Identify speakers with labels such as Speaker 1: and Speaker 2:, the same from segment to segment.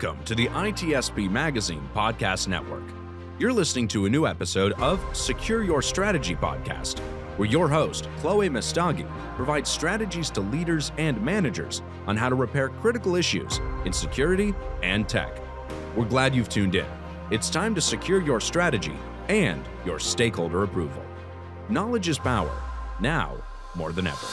Speaker 1: Welcome to the ITSP Magazine Podcast Network. You're listening to a new episode of Secure Your Strategy Podcast, where your host, Chloé Messdaghi, provides strategies to leaders and managers on how to repair critical issues in security and tech. We're glad you've tuned in. It's time to secure your strategy and your stakeholder approval. Knowledge is power, now more than ever.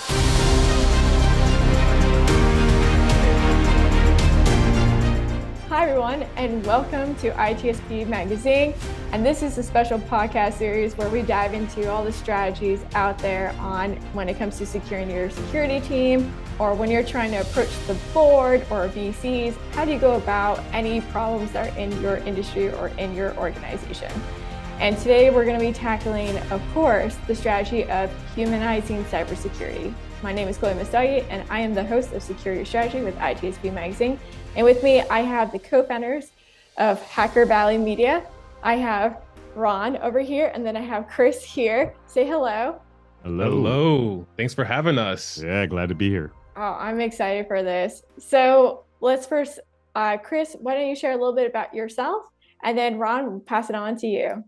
Speaker 2: Hi everyone, and welcome to ITSP Magazine. And this is a special podcast series where we dive into all the strategies out there on when it comes to securing your security team, or when you're trying to approach the board or VCs, how do you go about any problems that are in your industry or in your organization? And today we're going to be tackling, of course, the strategy of humanizing cybersecurity. My name is Chloé Messdaghi, and I am the host of Secure Your Strategy with ITSP Magazine. And with me, I have the co-founders of Hacker Valley Media. I have Ron over here, and then I have Chris here. Say hello.
Speaker 3: Hello. Thanks for having us.
Speaker 4: Yeah, glad to be here.
Speaker 2: Oh, I'm excited for this. So let's first, Chris, why don't you share a little bit about yourself? And then Ron, we'll pass it on to you.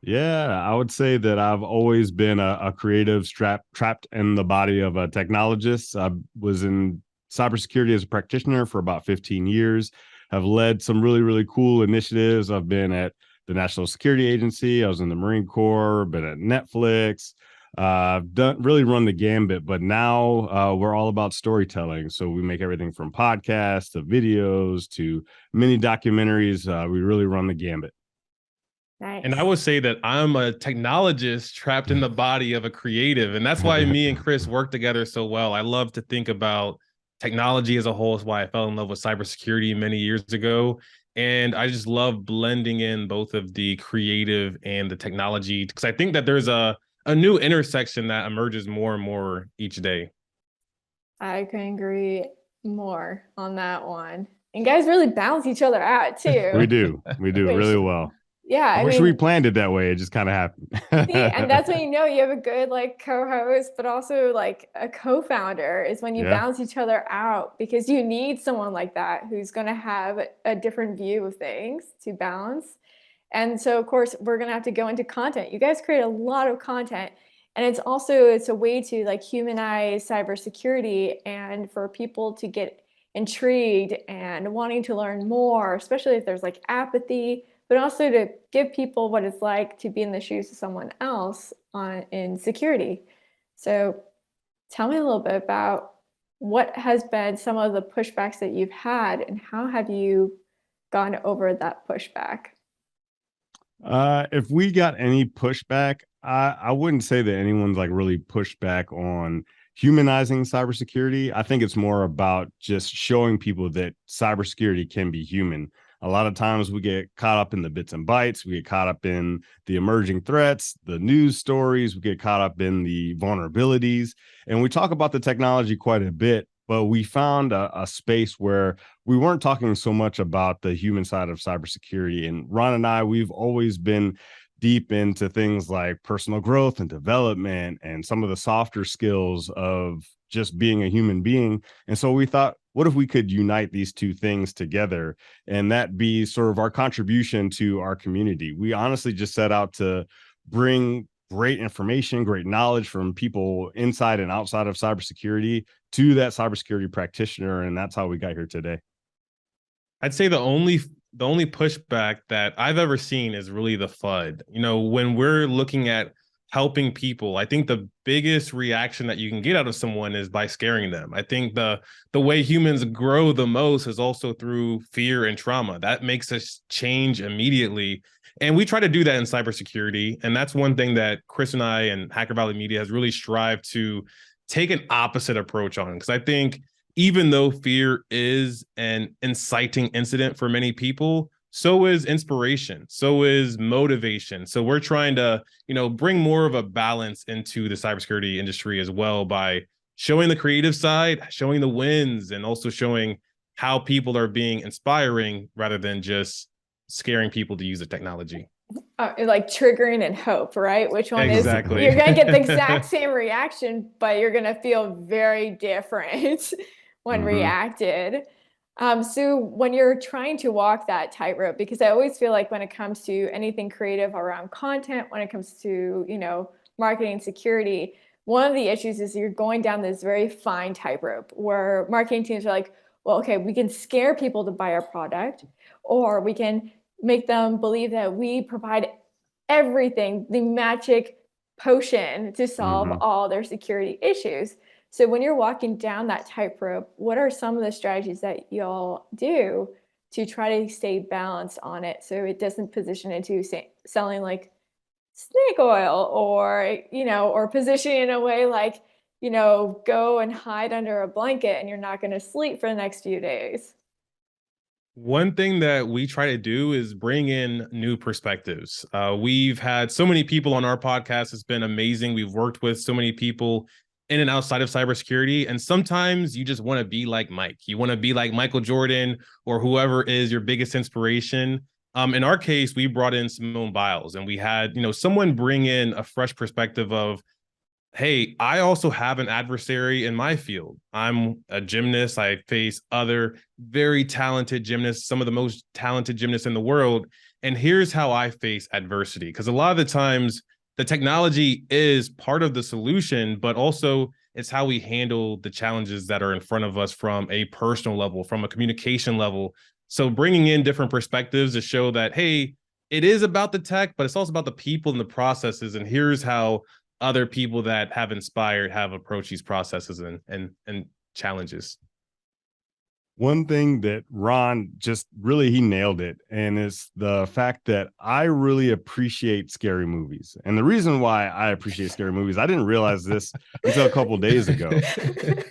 Speaker 4: Yeah, I would say that I've always been a creative trapped in the body of a technologist. I was in cybersecurity as a practitioner for about 15 years, have led some really cool initiatives. I've been at the National Security Agency. I was in the Marine Corps, been at Netflix. I've really run the gambit, but now we're all about storytelling. So we make everything from podcasts to videos to mini documentaries. We really run the gambit.
Speaker 2: Nice.
Speaker 3: And I would say that I'm a technologist trapped in the body of a creative. And that's why me and Chris work together so well. I love to think about technology as a whole. Is why I fell in love with cybersecurity many years ago. And I just love blending in both of the creative and the technology, because I think that there's a new intersection that emerges more and more each day.
Speaker 2: I can agree more on that one. And guys really balance each other out too.
Speaker 4: We do really well.
Speaker 2: Yeah,
Speaker 4: I wish we planned it that way. It just kind of happened.
Speaker 2: See, and that's when you know you have a good co-host, but also a co-founder is when you balance each other out, because you need someone like that who's going to have a different view of things to balance. And so, of course, we're going to have to go into content. You guys create a lot of content, and it's a way to humanize cybersecurity and for people to get intrigued and wanting to learn more, especially if there's apathy, but also to give people what it's like to be in the shoes of someone else in security. So tell me a little bit about what has been some of the pushbacks that you've had, and how have you gone over that pushback?
Speaker 4: If we got any pushback, I wouldn't say that anyone's really pushed back on humanizing cybersecurity. I think it's more about just showing people that cybersecurity can be human. A lot of times we get caught up in the bits and bytes. We get caught up in the emerging threats, the news stories. We get caught up in the vulnerabilities. And we talk about the technology quite a bit, but we found a space where we weren't talking so much about the human side of cybersecurity. And Ron and I, we've always been deep into things like personal growth and development and some of the softer skills of just being a human being. And so we thought, what if we could unite these two things together and that be sort of our contribution to our community? We honestly just set out to bring great information, great knowledge from people inside and outside of cybersecurity to that cybersecurity practitioner. And that's how we got here today.
Speaker 3: I'd say the only pushback that I've ever seen is really the FUD. When we're looking at helping people, I think the biggest reaction that you can get out of someone is by scaring them. I think the way humans grow the most is also through fear and trauma. That makes us change immediately. And we try to do that in cybersecurity. And that's one thing that Chris and I and Hacker Valley Media has really strived to take an opposite approach on. Because I think even though fear is an inciting incident for many people, so is inspiration, so is motivation. So we're trying to, bring more of a balance into the cybersecurity industry as well by showing the creative side, showing the wins, and also showing how people are being inspiring rather than just scaring people to use the technology.
Speaker 2: Triggering and hope, right? Which one
Speaker 3: exactly.
Speaker 2: Is, you're going to get the exact same reaction, but you're going to feel very different when reacted. So when you're trying to walk that tightrope, because I always feel like when it comes to anything creative around content, when it comes to, marketing security, one of the issues is you're going down this very fine tightrope where marketing teams are like, well, okay, we can scare people to buy our product, or we can make them believe that we provide everything, the magic potion to solve all their security issues. So when you're walking down that tightrope, what are some of the strategies that y'all do to try to stay balanced on it so it doesn't position into selling like snake oil, or or positioning in a way like, go and hide under a blanket and you're not going to sleep for the next few days?
Speaker 3: One thing that we try to do is bring in new perspectives. We've had so many people on our podcast. It's been amazing. We've worked with so many people in and outside of cybersecurity. And sometimes you just want to be like Mike. You want to be like Michael Jordan or whoever is your biggest inspiration. In our case, we brought in Simone Biles, and we had, someone bring in a fresh perspective of, hey, I also have an adversary in my field. I'm a gymnast. I face other very talented gymnasts, some of the most talented gymnasts in the world. And here's how I face adversity. Because a lot of the times the technology is part of the solution, but also it's how we handle the challenges that are in front of us from a personal level, from a communication level. So bringing in different perspectives to show that, hey, it is about the tech, but it's also about the people and the processes. And here's how other people that have inspired have approached these processes and challenges.
Speaker 4: One thing that Ron just really, he nailed it. And it's the fact that I really appreciate scary movies. And the reason why I appreciate scary movies, I didn't realize this until a couple of days ago.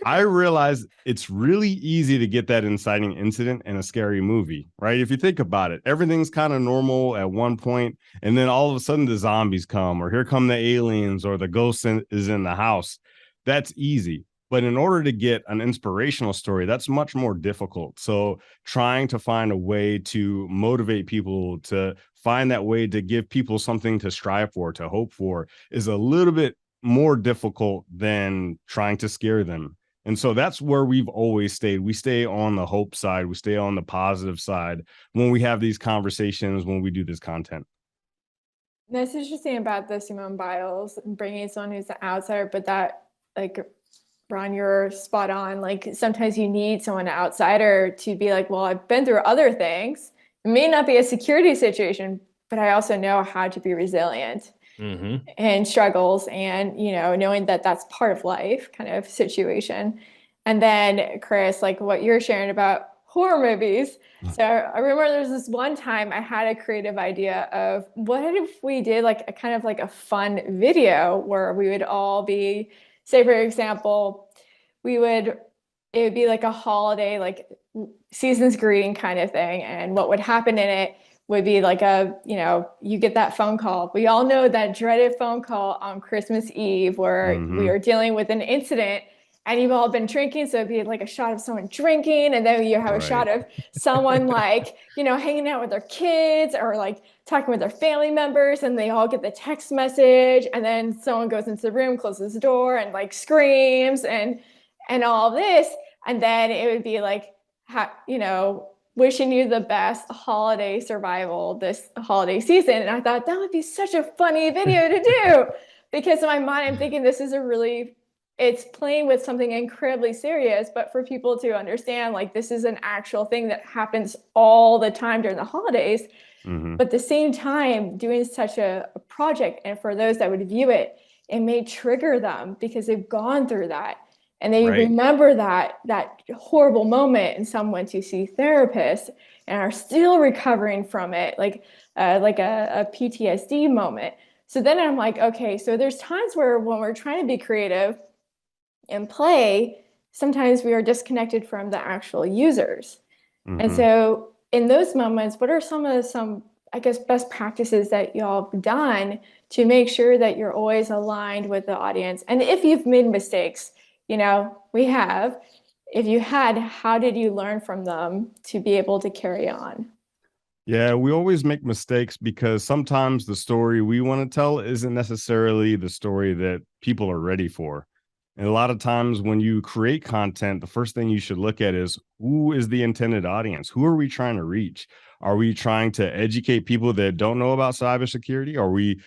Speaker 4: I realized it's really easy to get that inciting incident in a scary movie, right? If you think about it, everything's kind of normal at one point, and then all of a sudden the zombies come, or here come the aliens, or the ghost is in the house. That's easy. But in order to get an inspirational story, that's much more difficult. So trying to find a way to motivate people, to find that way to give people something to strive for, to hope for, is a little bit more difficult than trying to scare them. And so that's where we've always stayed. We stay on the hope side. We stay on the positive side when we have these conversations, when we do this content.
Speaker 2: That's interesting about the Simone Biles, bringing someone who's an outsider, but that, like, Ron, you're spot on. Like, sometimes you need someone outsider to be like, well, I've been through other things. It may not be a security situation, but I also know how to be resilient and struggles, and, knowing that that's part of life kind of situation. And then Chris, like what you're sharing about horror movies. So I remember there's this one time I had a creative idea of, what if we did like a kind of like a fun video where we would all be, say, for example, it would be like a holiday, like season's greeting kind of thing. And what would happen in it would be like you get that phone call. We all know that dreaded phone call on Christmas Eve where we are dealing with an incident and you've all been drinking. So it'd be like a shot of someone drinking, and then you have a shot of someone like, hanging out with their kids or like talking with their family members, and they all get the text message, and then someone goes into the room, closes the door, and like screams and all this. And then it would be like, wishing you the best holiday survival this holiday season. And I thought that would be such a funny video to do, because in my mind, I'm thinking this is it's playing with something incredibly serious, but for people to understand, like, this is an actual thing that happens all the time during the holidays. But at the same time, doing such a project, and for those that would view it, it may trigger them because they've gone through that. And they remember that horrible moment, and some went to see therapists and are still recovering from it, like a PTSD moment. So then I'm like, okay, so there's times where when we're trying to be creative and play, sometimes we are disconnected from the actual users. And so in those moments, what are some I guess, best practices that y'all have done to make sure that you're always aligned with the audience? And if you've made mistakes, we have, if you had, how did you learn from them to be able to carry on?
Speaker 4: Yeah, we always make mistakes because sometimes the story we want to tell isn't necessarily the story that people are ready for. And a lot of times when you create content, the first thing you should look at is who is the intended audience? Who are we trying to reach? Are we trying to educate people that don't know about cybersecurity? Are we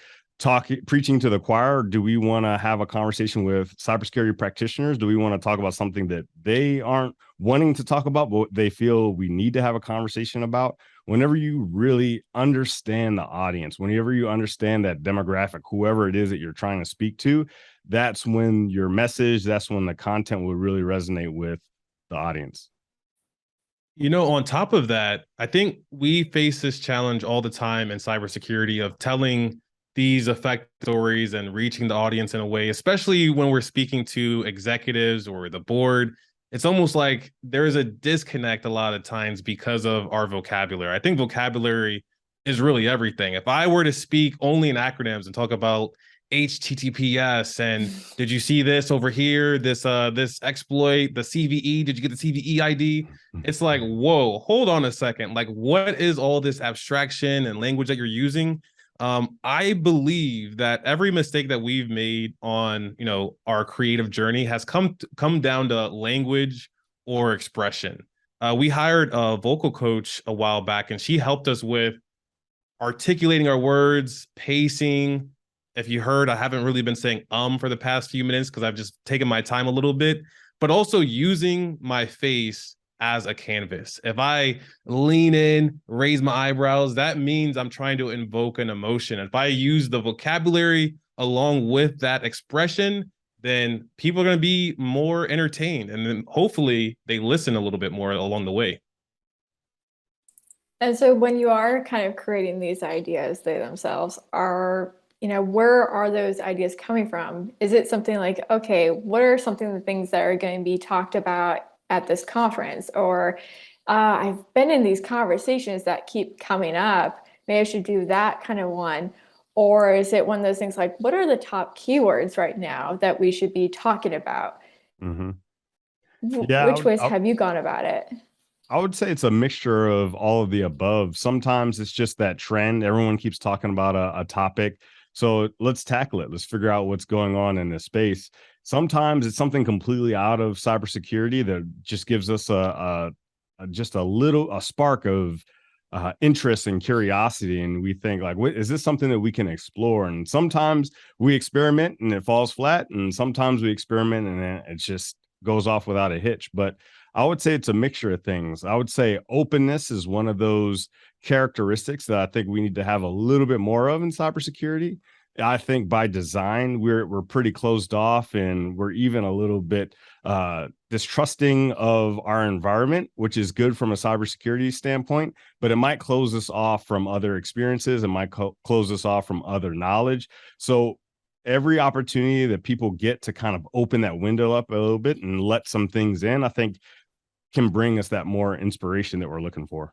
Speaker 4: preaching to the choir? Or do we want to have a conversation with cybersecurity practitioners? Do we want to talk about something that they aren't wanting to talk about, but they feel we need to have a conversation about? Whenever you really understand the audience, whenever you understand that demographic, whoever it is that you're trying to speak to, that's when your message, that's when the content will really resonate with the audience.
Speaker 3: On top of that, I think we face this challenge all the time in cybersecurity of telling these effective stories and reaching the audience in a way, especially when we're speaking to executives or the board. It's almost like there is a disconnect a lot of times because of our vocabulary. I think vocabulary is really everything. If I were to speak only in acronyms and talk about HTTPS and did you see this over here, this exploit, the CVE, did you get the CVE ID? It's like, whoa, hold on a second. Like, what is all this abstraction and language that you're using? I believe that every mistake that we've made on, our creative journey has come down to language or expression. We hired a vocal coach a while back, and she helped us with articulating our words, pacing. If you heard, I haven't really been saying for the past few minutes because I've just taken my time a little bit, but also using my face as a canvas. If I lean in, raise my eyebrows, that means I'm trying to invoke an emotion. If I use the vocabulary along with that expression, then people are going to be more entertained. And then hopefully they listen a little bit more along the way.
Speaker 2: And so when you are kind of creating these ideas, they themselves are, where are those ideas coming from? Is it something like, okay, what are some of the things that are going to be talked about at this conference? Or I've been in these conversations that keep coming up. Maybe I should do that kind of one. Or is it one of those things like, what are the top keywords right now that we should be talking about?
Speaker 4: Mm-hmm.
Speaker 2: Which ways have you gone about it?
Speaker 4: I would say it's a mixture of all of the above. Sometimes it's just that trend. Everyone keeps talking about a topic. So let's tackle it. Let's figure out what's going on in this space. Sometimes it's something completely out of cybersecurity that just gives us a spark of interest and curiosity. And we think like, is this something that we can explore? And sometimes we experiment and it falls flat. And sometimes we experiment and it just goes off without a hitch. But I would say it's a mixture of things. I would say openness is one of those characteristics that I think we need to have a little bit more of in cybersecurity. I think by design, we're pretty closed off and we're even a little bit distrusting of our environment, which is good from a cybersecurity standpoint, but it might close us off from other experiences. It might close us off from other knowledge. So every opportunity that people get to kind of open that window up a little bit and let some things in, I think can bring us that more inspiration that we're looking for.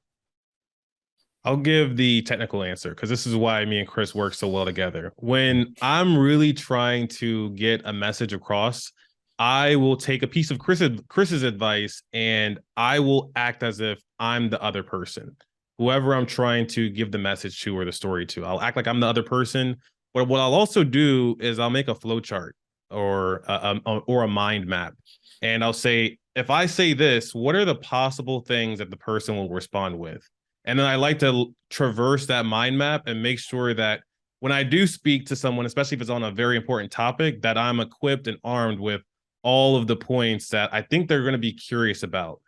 Speaker 3: I'll give the technical answer because this is why me and Chris work so well together. When I'm really trying to get a message across, I will take a piece of Chris's advice and I will act as if I'm the other person, whoever I'm trying to give the message to or the story to. I'll act like I'm the other person. But what I'll also do is I'll make a flow chart or a mind map. And I'll say, if I say this, what are the possible things that the person will respond with? And then I like to traverse that mind map and make sure that when I do speak to someone, especially if it's on a very important topic, that I'm equipped and armed with all of the points that I think they're going to be curious about.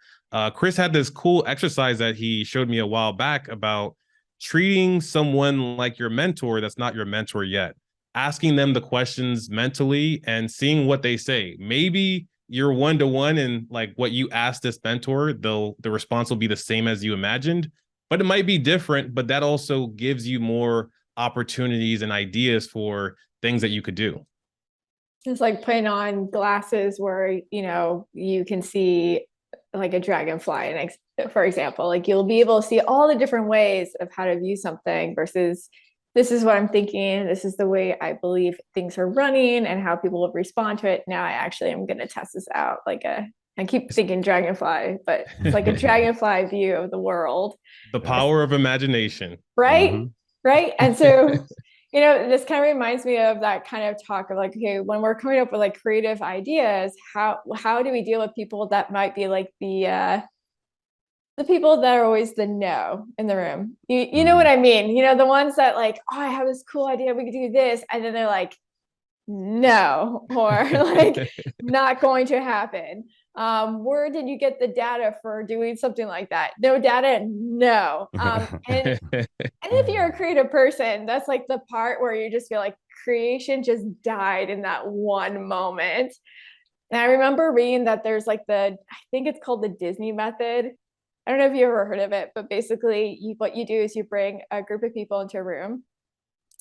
Speaker 3: Chris had this cool exercise that he showed me a while back about treating someone like your mentor that's not your mentor yet, asking them the questions mentally and seeing what they say. Maybe you're one-to-one and like what you asked this mentor, the response will be the same as you imagined, but it might be different, but that also gives you more opportunities and ideas for things that you could do.
Speaker 2: It's like putting on glasses where, you can see like a dragonfly, for example, like you'll be able to see all the different ways of how to view something versus this is what I'm thinking. This is the way I believe things are running and how people will respond to it. Now I actually am going to test this out. I keep thinking dragonfly, but it's like a dragonfly view of the world.
Speaker 3: The power of imagination.
Speaker 2: Right? Mm-hmm. Right. And so This kind of reminds me of that kind of talk of like, okay, when we're coming up with like creative ideas, how do we deal with people that might be like the people that are always the no in the room? You know what I mean? The ones that like, oh, I have this cool idea, we could do this, and then they're like, no, or like not going to happen. Where did you get the data for doing something like that? No data, no. And if you're a creative person, that's like the part where you just feel like creation just died in that one moment. And I remember reading that there's like I think it's called the Disney method. I don't know if you ever heard of it, but basically what you do is you bring a group of people into a room.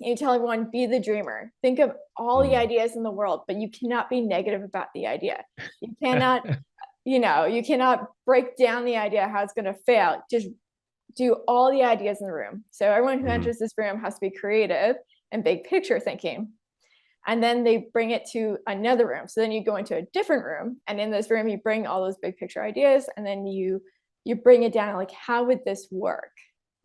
Speaker 2: You tell everyone, be the dreamer. Think of all the ideas in the world, but you cannot be negative about the idea. You cannot, you cannot break down the idea how it's going to fail. Just do all the ideas in the room. So everyone who enters this room has to be creative and big picture thinking. And then they bring it to another room. So then you go into a different room, and in this room, you bring all those big picture ideas, and then you bring it down, like, how would this work?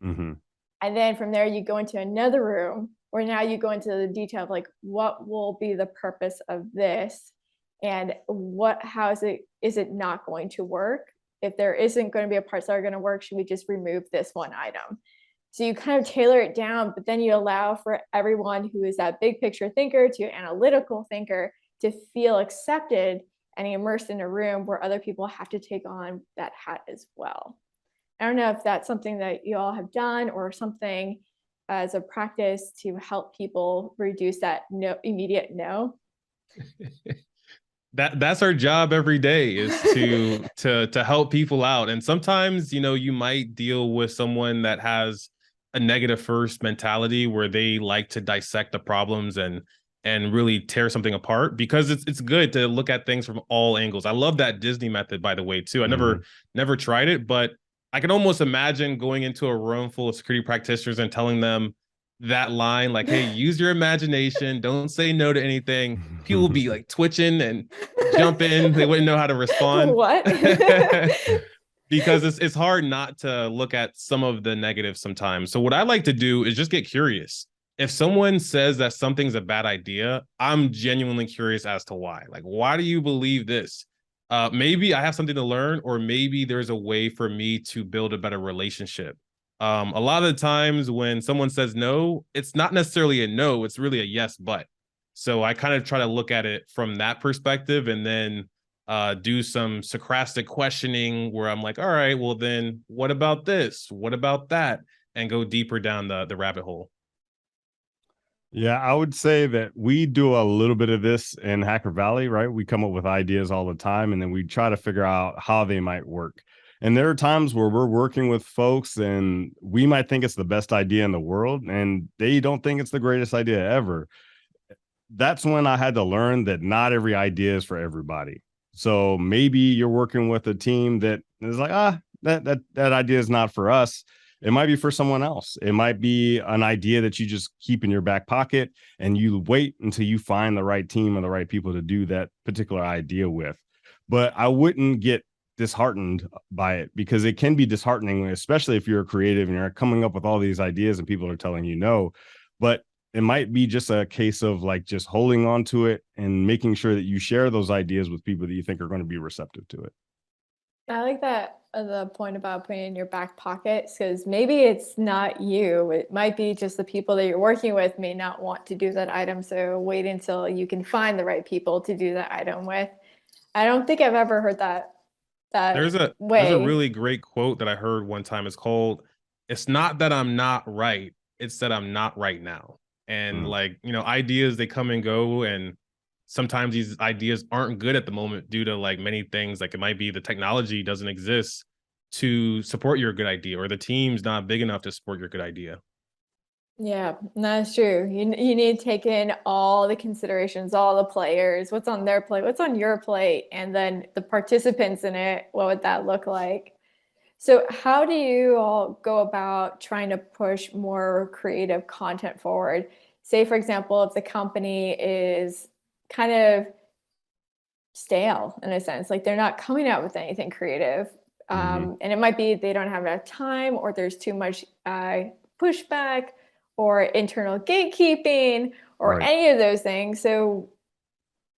Speaker 2: And then from there, you go into another room where now you go into the detail of like, what will be the purpose of this? And how is it not going to work? If there isn't going to be a parts that are going to work, should we just remove this one item? So you kind of tailor it down, but then you allow for everyone who is that big picture thinker to analytical thinker to feel accepted and immersed in a room where other people have to take on that hat as well. I don't know if that's something that you all have done or something as a practice to help people reduce that immediate no.
Speaker 3: That's our job every day, is to help people out. And sometimes, you might deal with someone that has a negative first mentality where they like to dissect the problems and really tear something apart, because it's good to look at things from all angles. I love that Disney method, by the way, too. I never tried it, but I can almost imagine going into a room full of security practitioners and telling them that line, like, hey, use your imagination, don't say no to anything. People will be like twitching and jumping. They wouldn't know how to respond.
Speaker 2: What?
Speaker 3: Because it's hard not to look at some of the negatives sometimes. So what I like to do is just get curious. If someone says that something's a bad idea, I'm genuinely curious as to why. Like, why do you believe this? Maybe I have something to learn, or maybe there's a way for me to build a better relationship. A lot of the times when someone says no, it's not necessarily a no, it's really a yes, but. So I kind of try to look at it from that perspective, and then do some Socratic questioning where I'm like, all right, well then what about this? What about that? And go deeper down the rabbit hole.
Speaker 4: Yeah, I would say that we do a little bit of this in Hacker Valley, right? We come up with ideas all the time, and then we try to figure out how they might work. And there are times where we're working with folks and we might think it's the best idea in the world, and they don't think it's the greatest idea ever. That's when I had to learn that not every idea is for everybody. So maybe you're working with a team that is like, that idea is not for us. It might be for someone else. It might be an idea that you just keep in your back pocket, and you wait until you find the right team and the right people to do that particular idea with. But I wouldn't get disheartened by it, because it can be disheartening, especially if you're creative and you're coming up with all these ideas and people are telling you no. But it might be just a case of like just holding on to it and making sure that you share those ideas with people that you think are going to be receptive to it.
Speaker 2: I like that, the point about putting it in your back pocket, because maybe it's not you. It might be just the people that you're working with may not want to do that item. So wait until you can find the right people to do that item with. I don't think I've ever heard that
Speaker 3: There's a really great quote that I heard one time. It's called, "It's not that I'm not right, it's that I'm not right now." And like, ideas, they come and go, and sometimes these ideas aren't good at the moment due to like many things. Like, it might be the technology doesn't exist to support your good idea, or the team's not big enough to support your good idea.
Speaker 2: Yeah, that's true. You need to take in all the considerations, all the players, what's on their plate, what's on your plate, and then the participants in it, what would that look like? So how do you all go about trying to push more creative content forward? Say, for example, if the company is kind of stale in a sense, like they're not coming out with anything creative. And it might be they don't have enough time, or there's too much pushback, or internal gatekeeping or
Speaker 4: Right.
Speaker 2: any of those things. So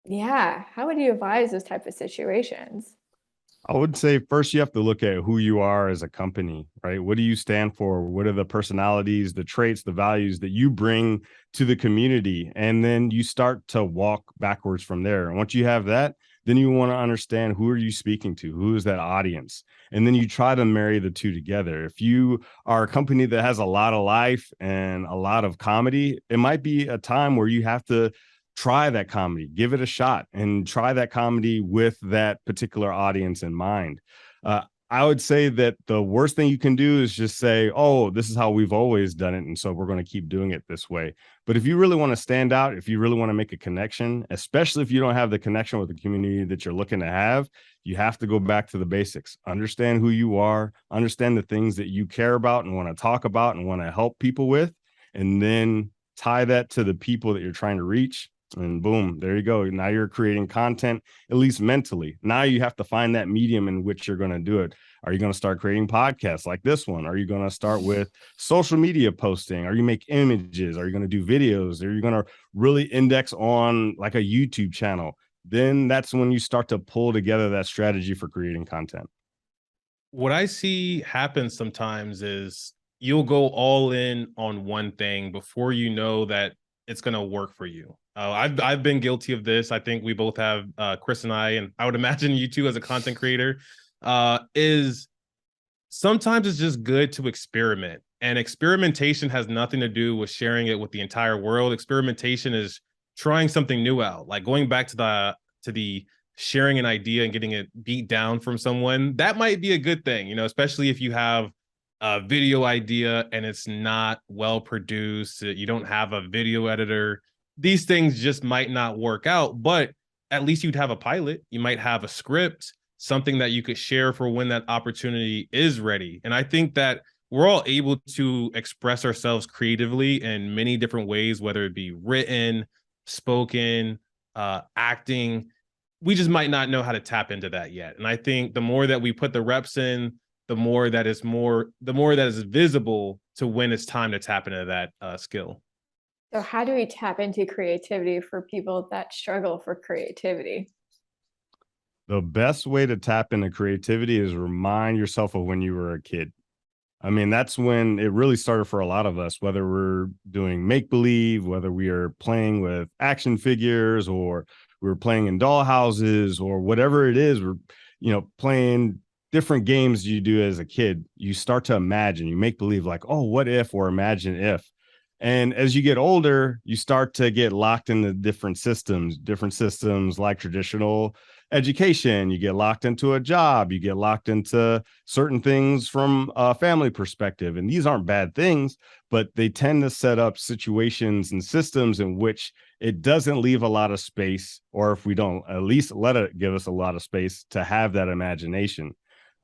Speaker 2: yeah, how would you advise those type of situations?
Speaker 4: I would say first you have to look at who you are as a company, right? What do you stand for? What are the personalities, the traits, the values that you bring to the community? And then you start to walk backwards from there. And once you have that, then you want to understand who are you speaking to? Who is that audience? And then you try to marry the two together. If you are a company that has a lot of life and a lot of comedy, it might be a time where you have to try that comedy, give it a shot, and try that comedy with that particular audience in mind. I would say that the worst thing you can do is just say, oh, this is how we've always done it. And so we're going to keep doing it this way. But if you really want to stand out, if you really want to make a connection, especially if you don't have the connection with the community that you're looking to have, you have to go back to the basics. Understand who you are, understand the things that you care about and want to talk about and want to help people with, and then tie that to the people that you're trying to reach. And boom, there you go. Now you're creating content, at least mentally. Now you have to find that medium in which you're going to do it. Are you going to start creating podcasts like this one? Are you going to start with social media posting? Are you make images? Are you going to do videos? Are you going to really index on like a YouTube channel? Then that's when you start to pull together that strategy for creating content.
Speaker 3: What I see happen sometimes is you'll go all in on one thing before you know that it's going to work for you. I've been guilty of this. I think we both have, Chris and I would imagine you too as a content creator, is sometimes it's just good to experiment. And experimentation has nothing to do with sharing it with the entire world. Experimentation is trying something new out, like going back to the sharing an idea and getting it beat down from someone. That might be a good thing, especially if you have a video idea and it's not well produced, you don't have a video editor. These things just might not work out, but at least you'd have a pilot. You might have a script, something that you could share for when that opportunity is ready. And I think that we're all able to express ourselves creatively in many different ways, whether it be written, spoken, acting. We just might not know how to tap into that yet. And I think the more that we put the reps in, the more that is visible to when it's time to tap into that skill.
Speaker 2: So how do we tap into creativity for people that struggle for creativity?
Speaker 4: The best way to tap into creativity is remind yourself of when you were a kid. I mean, that's when it really started for a lot of us, whether we're doing make believe, whether we are playing with action figures, or we're playing in doll houses, or whatever it is, we're, playing different games you do as a kid. You start to imagine, you make believe like, oh, what if, or imagine if. And as you get older, you start to get locked into different systems like traditional education. You get locked into a job, you get locked into certain things from a family perspective. And these aren't bad things, but they tend to set up situations and systems in which it doesn't leave a lot of space, or if we don't, at least let it give us a lot of space to have that imagination.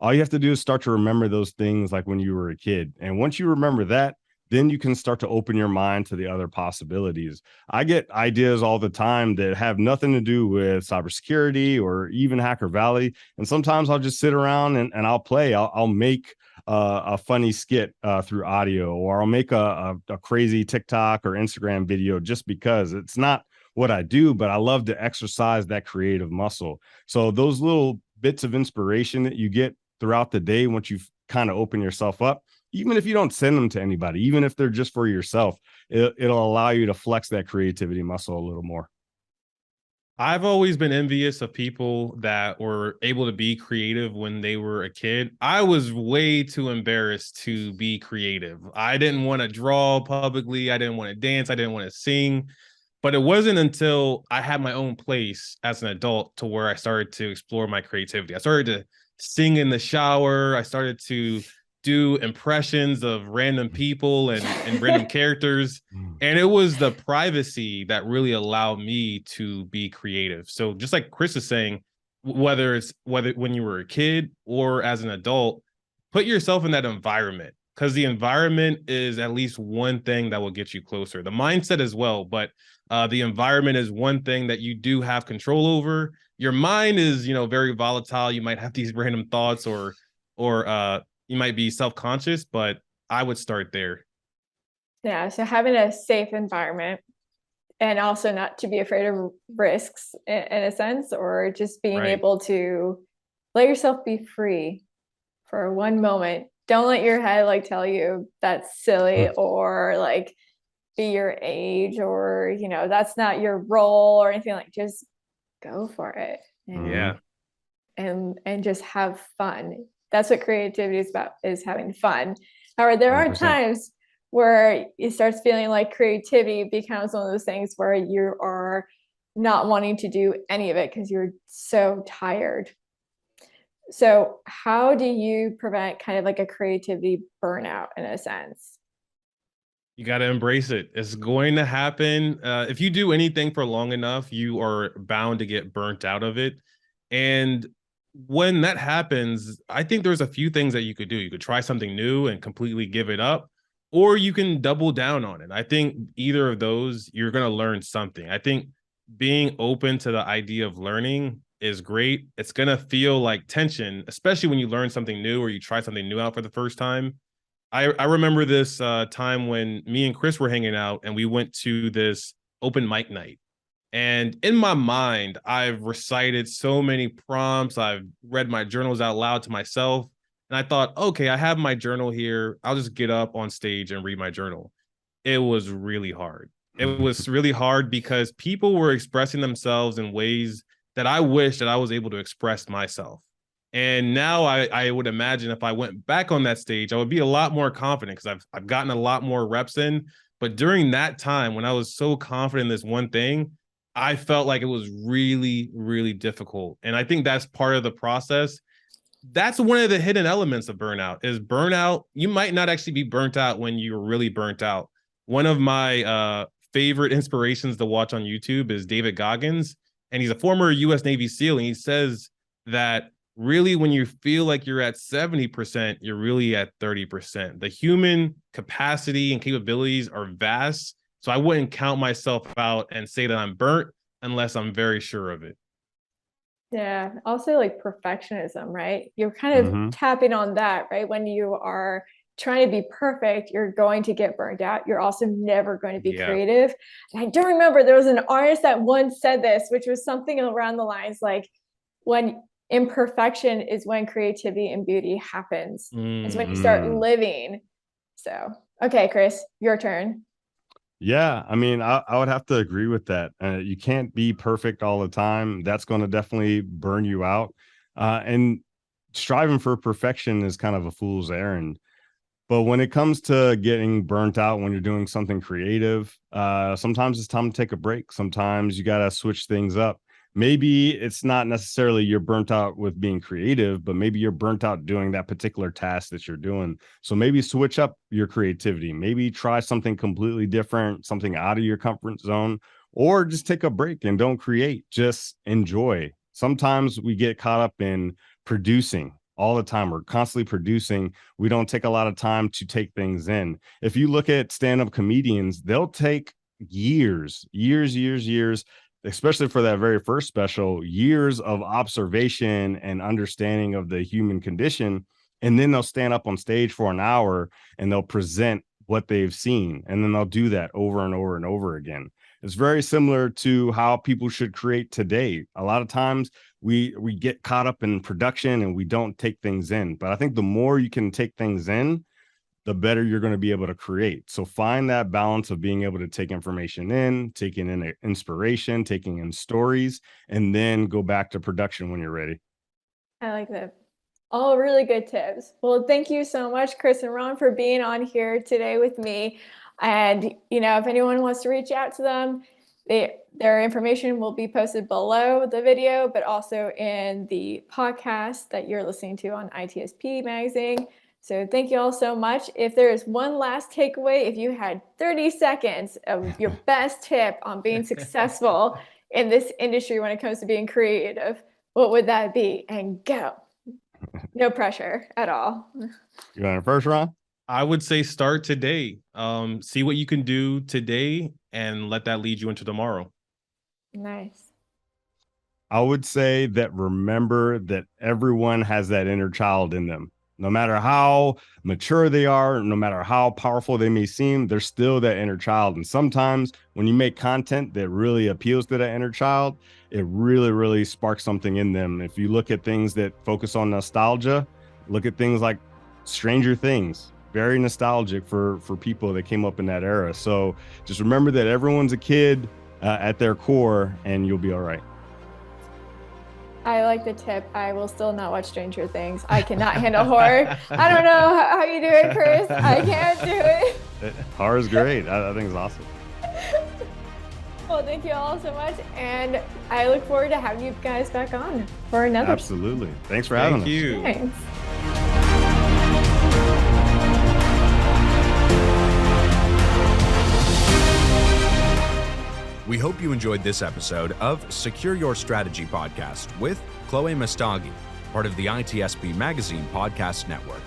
Speaker 4: All you have to do is start to remember those things like when you were a kid. And once you remember that, then you can start to open your mind to the other possibilities. I get ideas all the time that have nothing to do with cybersecurity or even Hacker Valley. And sometimes I'll just sit around and I'll play. I'll make a funny skit through audio, or I'll make a crazy TikTok or Instagram video just because it's not what I do, but I love to exercise that creative muscle. So those little bits of inspiration that you get throughout the day, once you've kind of open yourself up, even if you don't send them to anybody, even if they're just for yourself, it'll allow you to flex that creativity muscle a little more.
Speaker 3: I've always been envious of people that were able to be creative when they were a kid. I was way too embarrassed to be creative. I didn't want to draw publicly. I didn't want to dance. I didn't want to sing. But it wasn't until I had my own place as an adult to where I started to explore my creativity. I started to sing in the shower. I started to do impressions of random people and random characters. And it was the privacy that really allowed me to be creative. So just like Chris is saying, whether when you were a kid or as an adult, put yourself in that environment, because the environment is at least one thing that will get you closer. The mindset as well, but the environment is one thing that you do have control over. Your mind is, very volatile. You might have these random thoughts, or you might be self-conscious, but I would start there.
Speaker 2: Yeah, so having a safe environment and also not to be afraid of risks in a sense, or just being
Speaker 3: Right.
Speaker 2: able to let yourself be free for one moment. Don't let your head like tell you that's silly or like be your age or that's not your role or anything. Like just go for it
Speaker 3: Yeah.
Speaker 2: and just have fun. That's what creativity is about, is having fun. However, there are
Speaker 4: 100%.
Speaker 2: times where it starts feeling like creativity becomes one of those things where you are not wanting to do any of it because you're so tired. So how do you prevent kind of like a creativity burnout in a sense?
Speaker 3: You got to embrace it. It's going to happen. If you do anything for long enough, you are bound to get burnt out of it. And when that happens, I think there's a few things that you could do. You could try something new and completely give it up, or you can double down on it. I think either of those, you're going to learn something. I think being open to the idea of learning is great. It's going to feel like tension, especially when you learn something new or you try something new out for the first time. I remember this time when me and Chris were hanging out and we went to this open mic night. And in my mind, I've recited so many prompts. I've read my journals out loud to myself. And I thought, okay, I have my journal here. I'll just get up on stage and read my journal. It was really hard. It was really hard because people were expressing themselves in ways that I wish that I was able to express myself. And now I would imagine if I went back on that stage, I would be a lot more confident because I've gotten a lot more reps in. But during that time, when I was so confident in this one thing, I felt like it was really, really difficult. And I think that's part of the process. That's one of the hidden elements of burnout is burnout. You might not actually be burnt out when you're really burnt out. One of my favorite inspirations to watch on YouTube is David Goggins, and he's a former U.S. Navy SEAL, and he says that really when you feel like you're at 70%, you're really at 30%. The human capacity and capabilities are vast, so I wouldn't count myself out and say that I'm burnt unless I'm very sure of it.
Speaker 2: Yeah. Also like perfectionism, right? You're kind of tapping on that, right? When you are trying to be perfect, you're going to get burned out. You're also never going to be creative. And I do remember there was an artist that once said this, which was something around the lines like, when imperfection is when creativity and beauty happens. It's when you start living. So, okay, Chris, your turn.
Speaker 4: Yeah, I mean, I would have to agree with that. You can't be perfect all the time. That's going to definitely burn you out. And striving for perfection is kind of a fool's errand. But when it comes to getting burnt out when you're doing something creative, sometimes it's time to take a break. Sometimes you got to switch things up. Maybe it's not necessarily you're burnt out with being creative, but maybe you're burnt out doing that particular task that you're doing. So maybe switch up your creativity. Maybe try something completely different, something out of your comfort zone, or just take a break and don't create. Just enjoy. Sometimes we get caught up in producing all the time. We're constantly producing. We don't take a lot of time to take things in. If you look at stand-up comedians, they'll take years, especially for that very first special, years of observation and understanding of the human condition. And then they'll stand up on stage for an hour and they'll present what they've seen. And then they'll do that over and over and over again. It's very similar to how people should create today. A lot of times we get caught up in production and we don't take things in. But I think the more you can take things in, the better you're going to be able to create. So find that balance of being able to take information in, taking in inspiration, taking in stories, and then go back to production when you're ready.
Speaker 2: I like that. All really good tips. Well, thank you so much, Chris and Ron, for being on here today with me. And, if anyone wants to reach out to them, their information will be posted below the video, but also in the podcast that you're listening to on ITSP Magazine. So thank you all so much. If there is one last takeaway, if you had 30 seconds of your best tip on being successful in this industry when it comes to being creative, what would that be? And go. No pressure at all.
Speaker 4: You want it first, Ron?
Speaker 3: I would say start today. See what you can do today and let that lead you into tomorrow.
Speaker 2: Nice.
Speaker 4: I would say that remember that everyone has that inner child in them. No matter how mature they are, no matter how powerful they may seem, they're still that inner child. And sometimes when you make content that really appeals to that inner child, it really, really sparks something in them. If you look at things that focus on nostalgia, look at things like Stranger Things, very nostalgic for people that came up in that era. So just remember that everyone's a kid at their core, and you'll be all right.
Speaker 2: I like the tip. I will still not watch Stranger Things. I cannot handle horror. I don't know how you do it, Chris. I can't do it.
Speaker 4: Horror is great. I think it's awesome.
Speaker 2: Well, thank you all so much. And I look forward to having you guys back on for another.
Speaker 4: Absolutely. Thanks for having us.
Speaker 3: Thank you.
Speaker 2: Thanks.
Speaker 1: We hope you enjoyed this episode of Secure Your Strategy podcast with Chloé Messdaghi, part of the ITSP Magazine podcast network.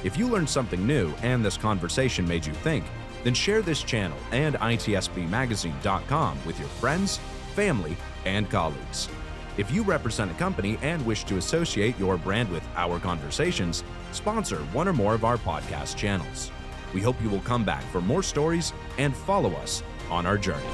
Speaker 1: If you learned something new and this conversation made you think, then share this channel and itspmagazine.com with your friends, family, and colleagues. If you represent a company and wish to associate your brand with our conversations, sponsor one or more of our podcast channels. We hope you will come back for more stories and follow us on our journey.